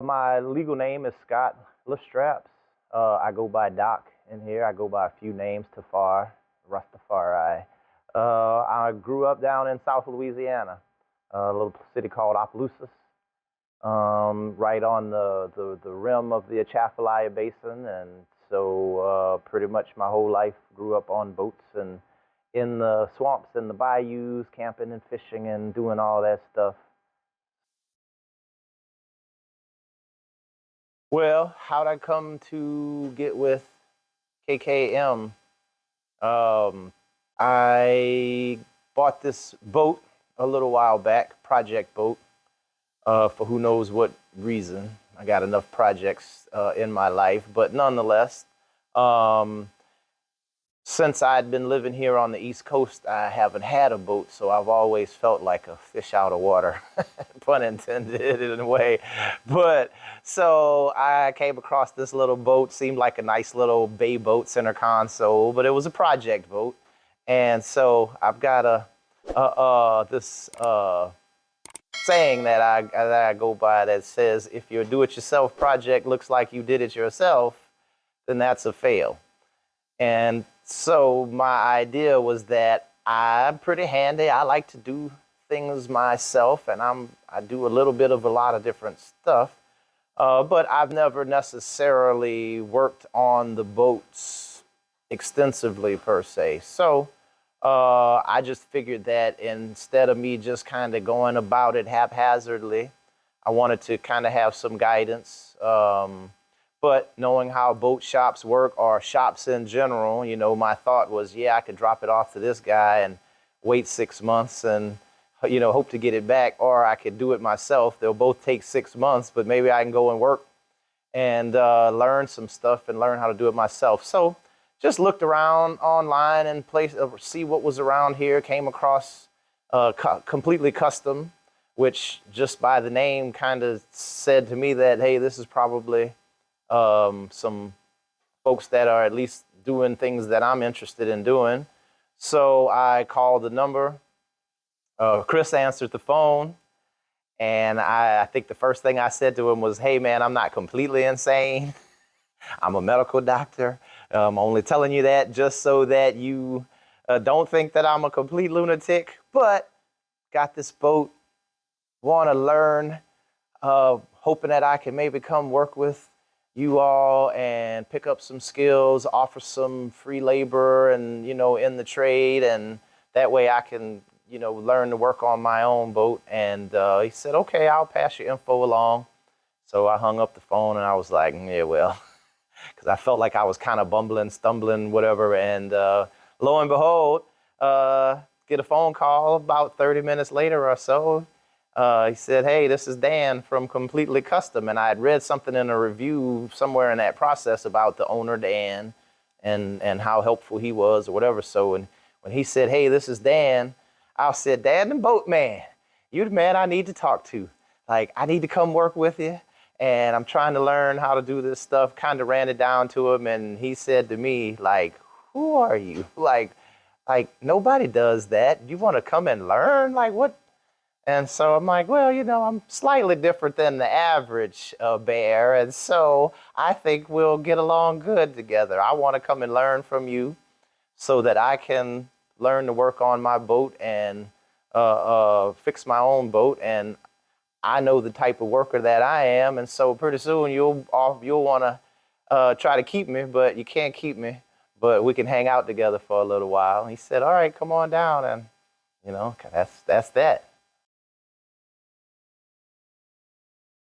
My legal name is Scott Lestraps. I go by Doc in here. I go by a few names, Tafar, Rastafari. I grew up down in South Louisiana, a little city called Opelousas, right on the rim of the Atchafalaya Basin. And so pretty much my whole life grew up on boats and in the swamps and the bayous, camping and fishing and doing all that stuff. Well, how'd I come to get with KKM? Um, I bought this boat a little while back, project boat, for who knows what reason. I got enough projects in my life, but nonetheless, um, since I'd been living here on the East Coast, I haven't had a boat, so I've always felt like a fish out of water, pun intended in a way. But so I came across this little boat, seemed like a nice little bay boat, center console, but it was a project boat. And so I've got this saying that I go by that says, if your do-it-yourself project looks like you did it yourself, then that's a fail. And so my idea was that I'm pretty handy. I like to do things myself, and I do a little bit of a lot of different stuff. But I've never necessarily worked on the boats extensively per se. So I just figured that instead of me just kind of going about it haphazardly, I wanted to kind of have some guidance. But knowing how boat shops work, or shops in general, you know, my thought was, yeah, I could drop it off to this guy and wait 6 months and, you know, hope to get it back, or I could do it myself. They'll both take 6 months, but maybe I can go and work and learn some stuff and learn how to do it myself. So just looked around online and see what was around here, came across Kompletely Kustom, which just by the name kind of said to me that, hey, this is probably some folks that are at least doing things that I'm interested in doing. So I called the number. Chris answered the phone, and I think the first thing I said to him was, hey man, I'm not completely insane. I'm a medical doctor. I'm only telling you that just so that you don't think that I'm a complete lunatic, but got this boat, want to learn, hoping that I can maybe come work with you all and pick up some skills, offer some free labor and, you know, in the trade. And that way I can, you know, learn to work on my own boat. And he said, okay, I'll pass your info along. So I hung up the phone and I was like, yeah, well, because I felt like I was kind of bumbling, stumbling, whatever. And lo and behold, get a phone call about 30 minutes later or so. He said, hey, this is Dan from Kompletely Kustom. And I had read something in a review somewhere in that process about the owner, Dan, and how helpful he was or whatever. So when he said, hey, this is Dan, I said, Dan the boatman, you the man I need to talk to. Like, I need to come work with you. And I'm trying to learn how to do this stuff. Kind of ran it down to him. And he said to me, like, who are you? Like nobody does that. You want to come and learn? Like, what? And so I'm like, well, you know, I'm slightly different than the average bear. And so I think we'll get along good together. I want to come and learn from you so that I can learn to work on my boat and fix my own boat. And I know the type of worker that I am. And so pretty soon you'll want to try to keep me, but you can't keep me. But we can hang out together for a little while. And he said, all right, come on down. And, you know, that's that.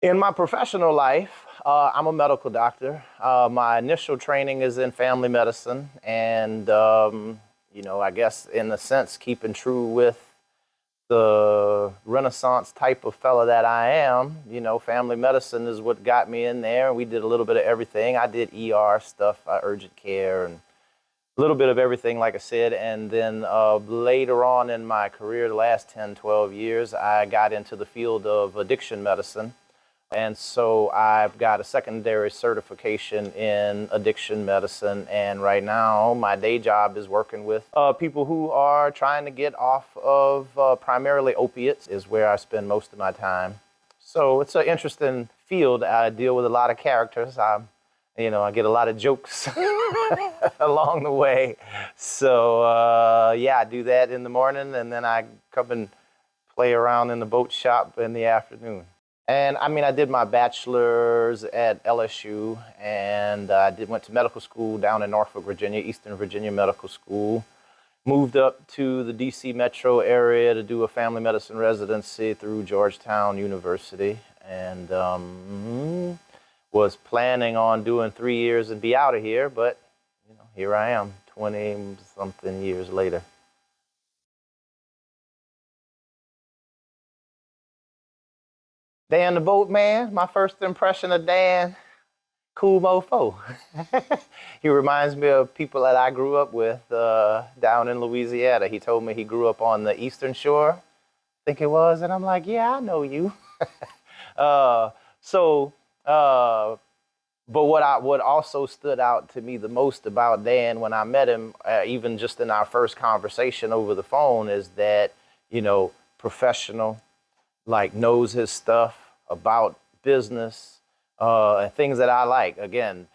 In my professional life, I'm a medical doctor. My initial training is in family medicine, and you know, I guess in a sense, keeping true with the Renaissance type of fella that I am. You know, family medicine is what got me in there. We did a little bit of everything. I did ER stuff, urgent care, and a little bit of everything, like I said. And then later on in my career, the last 10, 12 years, I got into the field of addiction medicine. And so I've got a secondary certification in addiction medicine. And right now, my day job is working with people who are trying to get off of primarily opiates, is where I spend most of my time. So it's an interesting field, I deal with a lot of characters. I get a lot of jokes along the way. So yeah, I do that in the morning, and then I come and play around in the boat shop in the afternoon. And I mean, I did my bachelor's at LSU, and I went to medical school down in Norfolk, Virginia, Eastern Virginia Medical School. Moved up to the DC metro area to do a family medicine residency through Georgetown University, and was planning on doing 3 years and be out of here, but here I am, 20 something years later. Dan the Boatman, my first impression of Dan, cool mofo. He reminds me of people that I grew up with down in Louisiana. He told me he grew up on the Eastern Shore, I think it was, and I'm like, yeah, I know you. uh, so, uh, but what also stood out to me the most about Dan when I met him, even just in our first conversation over the phone, is that professional, like knows his stuff about business and things that I like. Again,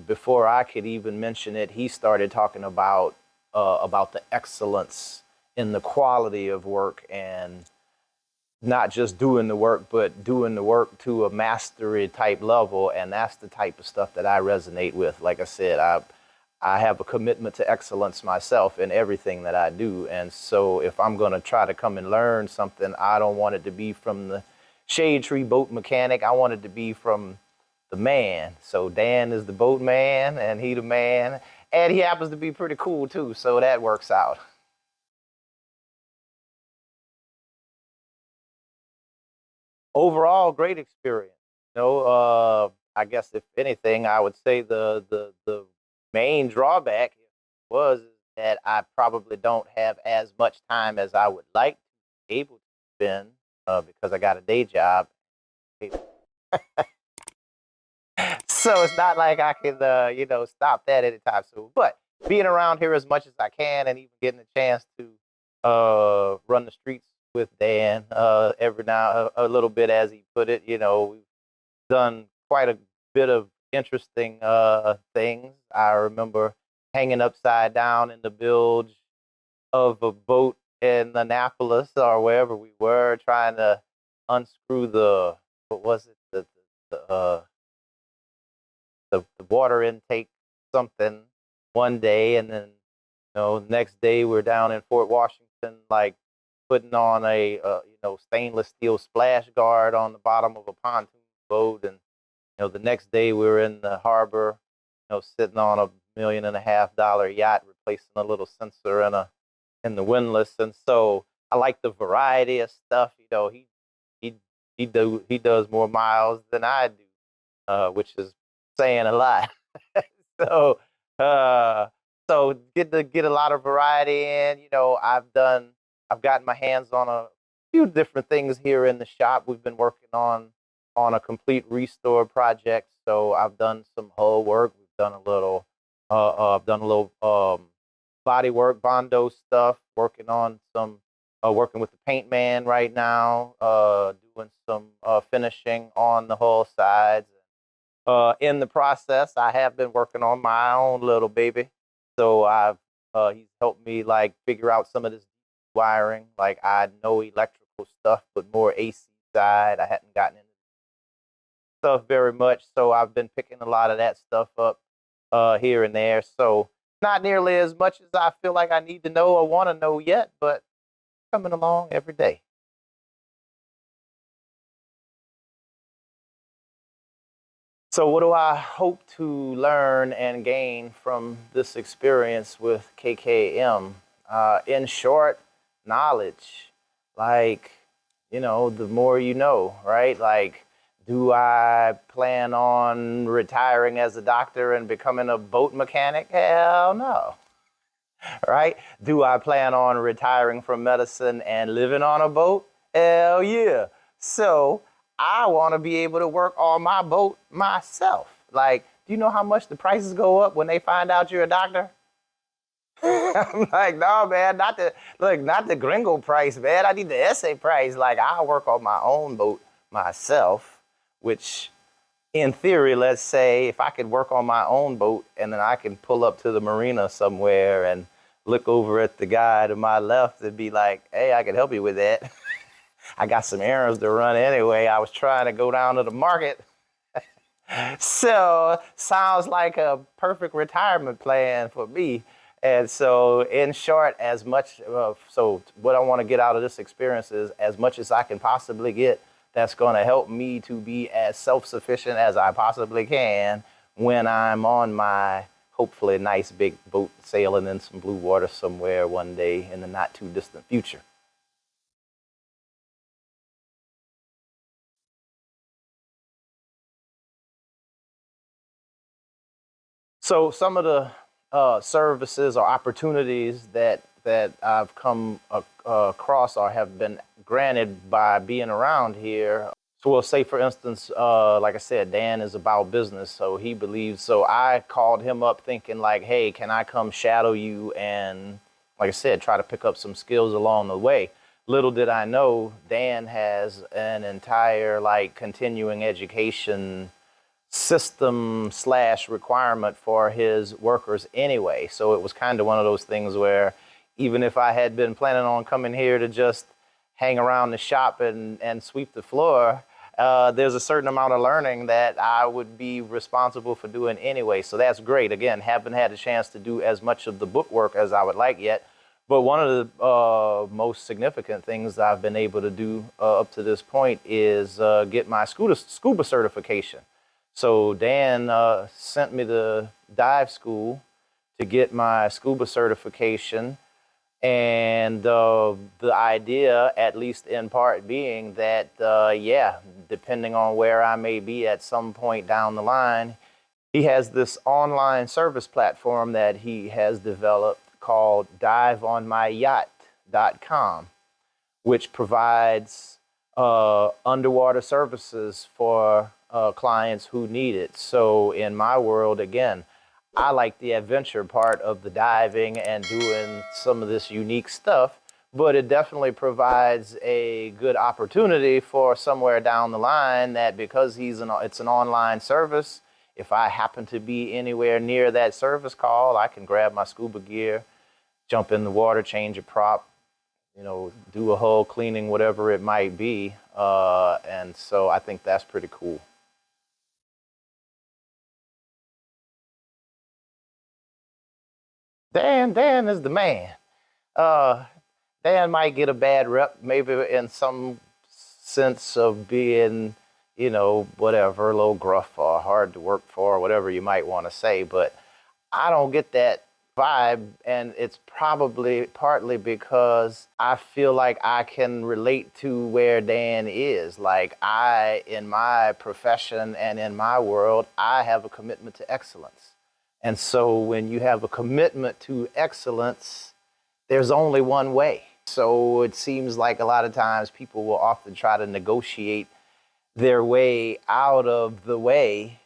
before I could even mention it, he started talking about the excellence in the quality of work, and not just doing the work, but doing the work to a mastery type level. And that's the type of stuff that I resonate with. Like I said, I have a commitment to excellence myself in everything that I do. And so if I'm going to try to come and learn something, I don't want it to be from the shade tree boat mechanic. I want it to be from the man. So Dan is the boat man, and he the man. And he happens to be pretty cool too. So that works out. Overall, great experience. I guess if anything, I would say the main drawback was that I probably don't have as much time as I would like to be able to spend because I got a day job. So it's not like I can, stop that anytime soon. But being around here as much as I can, and even getting a chance to run the streets with Dan every now a little bit, as he put it, we've done quite a bit of interesting things. I remember hanging upside down in the bilge of a boat in Annapolis or wherever we were, trying to unscrew what was it, the water intake something one day, and then next day we're down in Fort Washington, like putting on a stainless steel splash guard on the bottom of a pontoon boat, and the next day we were in the harbor, sitting on $1.5 million yacht, replacing a little sensor in the windlass. And so I like the variety of stuff. He he does more miles than I do, which is saying a lot. so uh, so get a lot of variety in. I've gotten my hands on a few different things here in the shop. We've been working on a complete restore project. So I've done some hull work. I've done a little body work, bondo stuff. Working with the paint man right now. Doing some finishing on the hull sides. In the process, I have been working on my own little baby. So he's helped me like figure out some of this wiring. Like I know electrical stuff, but more AC side. I hadn't gotten into stuff very much, so I've been picking a lot of that stuff up here and there. So not nearly as much as I feel like I need to know or want to know yet, but coming along every day. So what do I hope to learn and gain from this experience with KKM? In short, knowledge. Like, the more you know, right? Like, do I plan on retiring as a doctor and becoming a boat mechanic? Hell no. Right? Do I plan on retiring from medicine and living on a boat? Hell yeah. So I want to be able to work on my boat myself. Like, do you know how much the prices go up when they find out you're a doctor? I'm like, no, man, not the gringo price, man. I need the essay price. Like, I'll work on my own boat myself which in theory, let's say if I could work on my own boat and then I can pull up to the marina somewhere and look over at the guy to my left and be like, hey, I can help you with that. I got some errands to run anyway. I was trying to go down to the market. So sounds like a perfect retirement plan for me. And so in short, as much, so what I want to get out of this experience is as much as I can possibly get that's going to help me to be as self-sufficient as I possibly can when I'm on my hopefully nice big boat sailing in some blue water somewhere one day in the not too distant future. So some of the services or opportunities that I've come across or have been granted by being around here. So we'll say, for instance, like I said, Dan is about business, so he believes. So I called him up thinking like, hey, can I come shadow you and, like I said, try to pick up some skills along the way. Little did I know, Dan has an entire like continuing education system slash requirement for his workers anyway. So it was kind of one of those things where even if I had been planning on coming here to just hang around the shop and sweep the floor, there's a certain amount of learning that I would be responsible for doing anyway. So that's great. Again, haven't had a chance to do as much of the book work as I would like yet. But one of the most significant things I've been able to do up to this point is get my scuba certification. So Dan sent me to dive school to get my scuba certification. And the idea, at least in part, being that, yeah, depending on where I may be at some point down the line, he has this online service platform that he has developed called diveonmyyacht.com, which provides underwater services for clients who need it. So in my world, again, I like the adventure part of the diving and doing some of this unique stuff, but it definitely provides a good opportunity for somewhere down the line that because it's an online service, if I happen to be anywhere near that service call, I can grab my scuba gear, jump in the water, change a prop, do a hull cleaning, whatever it might be. And so I think that's pretty cool. Dan is the man. Uh, Dan might get a bad rep, maybe in some sense of being, whatever, a little gruff or hard to work for, or whatever you might want to say. But I don't get that vibe, and it's probably partly because I feel like I can relate to where Dan is. Like in my profession and in my world, I have a commitment to excellence. And so when you have a commitment to excellence, there's only one way. So it seems like a lot of times people will often try to negotiate their way out of the way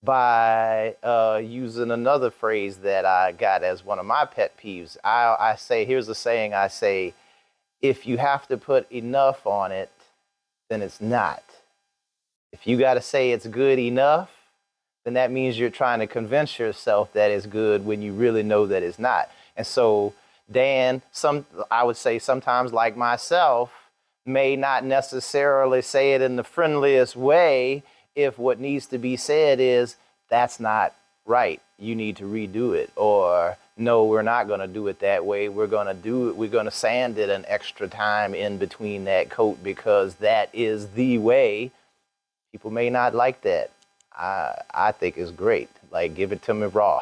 by using another phrase that I got as one of my pet peeves. I say, here's a saying I say, if you have to put enough on it, then it's not. If you got to say it's good enough, then that means you're trying to convince yourself that it's good when you really know that it's not. And so Dan, I would say sometimes like myself, may not necessarily say it in the friendliest way if what needs to be said is, that's not right, you need to redo it. Or, no, we're not going to do it that way. We're going to sand it an extra time in between that coat because that is the way. People may not like that. I think it's great. Like, give it to me raw.